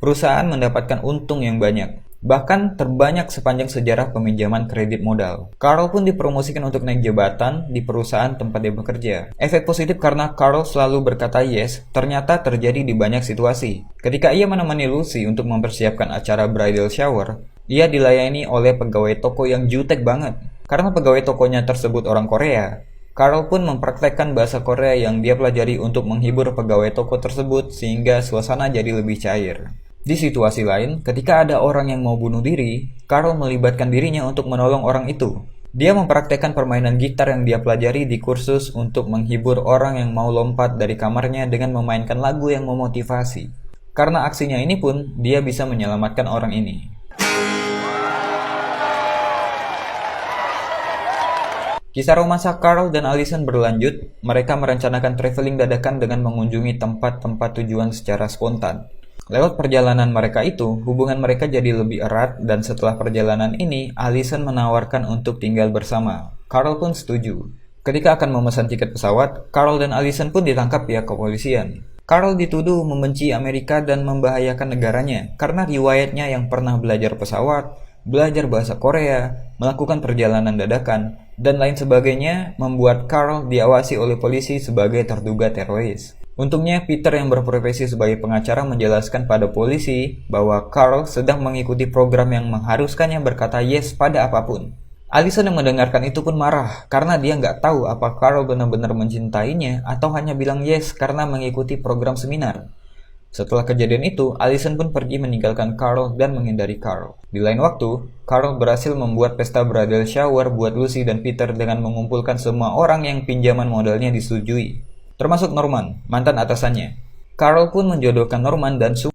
Perusahaan mendapatkan untung yang banyak, bahkan terbanyak sepanjang sejarah peminjaman kredit modal. Carl pun dipromosikan untuk naik jabatan di perusahaan tempat dia bekerja. Efek positif karena Carl selalu berkata yes ternyata terjadi di banyak situasi. Ketika ia menemani Lucy untuk mempersiapkan acara bridal shower, ia dilayani oleh pegawai toko yang jutek banget. Karena pegawai tokonya tersebut orang Korea, Carl pun mempraktekkan bahasa Korea yang dia pelajari untuk menghibur pegawai toko tersebut sehingga suasana jadi lebih cair. Di situasi lain, ketika ada orang yang mau bunuh diri, Carl melibatkan dirinya untuk menolong orang itu. Dia mempraktekkan permainan gitar yang dia pelajari di kursus untuk menghibur orang yang mau lompat dari kamarnya dengan memainkan lagu yang memotivasi. Karena aksinya ini pun, dia bisa menyelamatkan orang ini. Kisah romansa Carl dan Allison berlanjut. Mereka merencanakan traveling dadakan dengan mengunjungi tempat-tempat tujuan secara spontan. Lewat perjalanan mereka itu, hubungan mereka jadi lebih erat dan setelah perjalanan ini, Allison menawarkan untuk tinggal bersama. Carl pun setuju. Ketika akan memesan tiket pesawat, Carl dan Allison pun ditangkap pihak kepolisian. Carl dituduh membenci Amerika dan membahayakan negaranya karena riwayatnya yang pernah belajar pesawat, belajar bahasa Korea, melakukan perjalanan dadakan, dan lain sebagainya membuat Carl diawasi oleh polisi sebagai terduga teroris. Untungnya Peter yang berprofesi sebagai pengacara menjelaskan pada polisi bahwa Carl sedang mengikuti program yang mengharuskannya berkata yes pada apapun. Allison yang mendengarkan itu pun marah karena dia nggak tahu apa Carl benar-benar mencintainya atau hanya bilang yes karena mengikuti program seminar. Setelah kejadian itu, Allison pun pergi meninggalkan Carl dan menghindari Carl. Di lain waktu, Carl berhasil membuat pesta bridal shower buat Lucy dan Peter dengan mengumpulkan semua orang yang pinjaman modalnya disetujui, termasuk Norman, mantan atasannya. Carl pun menjodohkan Norman dan